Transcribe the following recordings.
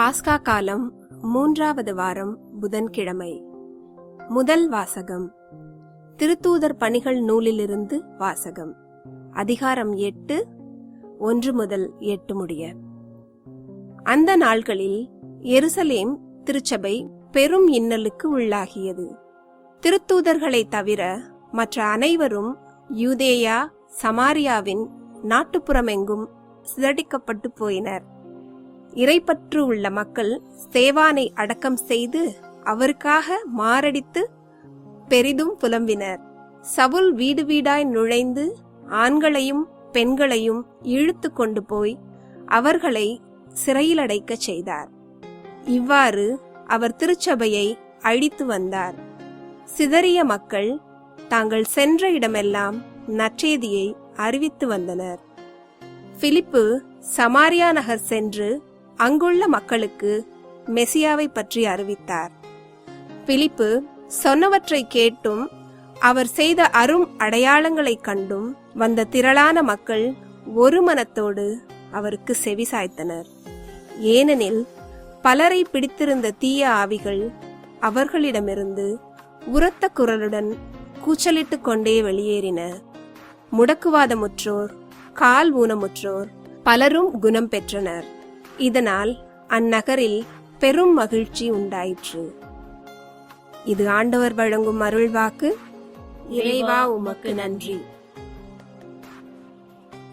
பாஸ்கா காலம் 3வது வாரம் புதன்கிழமை. முதல் வாசகம் திருத்தூதர் பணிகள் நூலிலிருந்து வாசகம். அதிகாரம் 8, 1 முதல் 8 முடிய. அந்த நாள்களில் எருசலேம் திருச்சபை பெரும் இன்னலுக்கு உள்ளாகியது. திருத்தூதர்களை தவிர மற்ற அனைவரும் யூதேயா சமாரியாவின் நாட்டுப்புறமெங்கும் சிதறடிக்கப்பட்டு போயினர். இறைப்பற்று உள்ள மக்கள் ஸ்தேவானை அடக்கம் செய்து அவருக்காக மாரடித்து பெரிதும் புலம்பினர். சவுல் வீடு வீடாய் நுழைந்து ஆண்களையும் பெண்களையும் இழுத்து கொண்டு போய் அவர்களை சிறையில் அடைக்கச் செய்தார். இவ்வாறு அவர் திருச்சபையை அழித்து வந்தார். சிதறிய மக்கள் தாங்கள் சென்ற இடமெல்லாம் நற்செய்தியை அறிவித்து வந்தனர். பிலிப்பு சமாரியா நகர் சென்று அங்குள்ள மக்களுக்கு மெசியாவை பற்றி அறிவித்தார். பிலிப்பு சொன்னவற்றை கேட்டும் அவர் செய்த அரும் அடையாளங்களை கண்டும் வந்த திரளான மக்கள் ஒரு மனத்தோடு அவருக்கு செவி சாய்த்தனர். ஏனெனில் பலரை பிடித்திருந்த தீய ஆவிகள் அவர்களிடமிருந்து உரத்த குரலுடன் கூச்சலிட்டு கொண்டே வெளியேறின. முடக்குவாதமுற்றோர், கால் ஊனமுற்றோர் பலரும் குணம் பெற்றனர். இதனால் அந்நகரில் பெரும் மகிழ்ச்சி உண்டாயிற்று. இது ஆண்டவர் வழங்கும் அருள்வாக்கு. இறைவா உமக்கு நன்றி.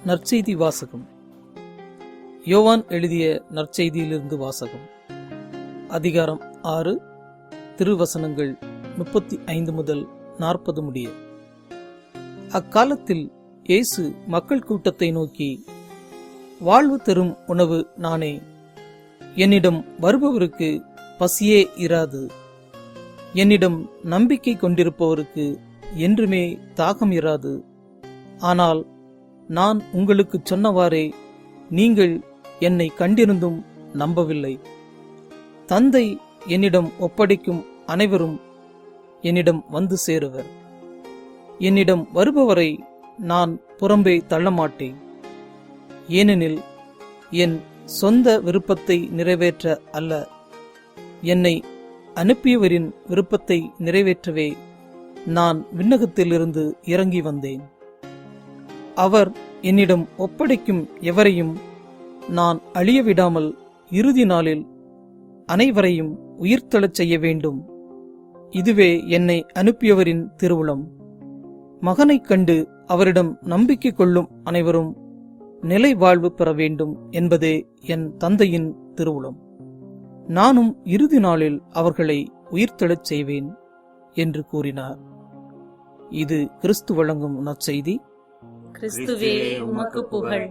நற்செய்தி வாசகம். யோவான் எழுதிய நற்செய்தியிலிருந்து வாசகம். அதிகாரம் 6, திருவசனங்கள் 35 முதல் 40 முடிய. அக்காலத்தில் இயேசு மக்கள் கூட்டத்தை நோக்கி, வாழ்வு தரும் உணவு நானே. என்னிடம் வருபவருக்கு பசியே இராது. என்னிடம் நம்பிக்கை கொண்டிருப்பவருக்கு என்றுமே தாகம் இராது. ஆனால் நான் உங்களுக்கு சொன்னவாறே நீங்கள் என்னை கண்டிருந்தும் நம்பவில்லை. தந்தை என்னிடம் ஒப்படைக்கும் அனைவரும் என்னிடம் வந்து சேருவர். என்னிடம் வருபவரை நான் புறம்பே தள்ளமாட்டேன். ஏனெனில் என் சொந்த விருப்பத்தை நிறைவேற்ற அல்ல, என்னை அனுப்பியவரின் விருப்பத்தை நிறைவேற்றவே நான் விண்ணகத்திலிருந்து இறங்கி வந்தேன். அவர் என்னிடம் ஒப்படைக்கும் எவரையும் நான் அழியவிடாமல் இறுதி நாளில் அனைவரையும் உயிர்த்தெழச் செய்ய வேண்டும். இதுவே என்னை அனுப்பியவரின் திருவுளம். மகனைக் கண்டு அவரிடம் நம்பிக்கை கொள்ளும் அனைவரும் நிலை வாழ்வு பெற வேண்டும் என்பதே என் தந்தையின் திருவுளம். நானும் இறுதி நாளில் அவர்களை உயிர்த்தெழச் செய்வேன் என்று கூறினார். இது கிறிஸ்து வழங்கும் நற்செய்தி. கிறிஸ்துவே உமக்கு புகழ்.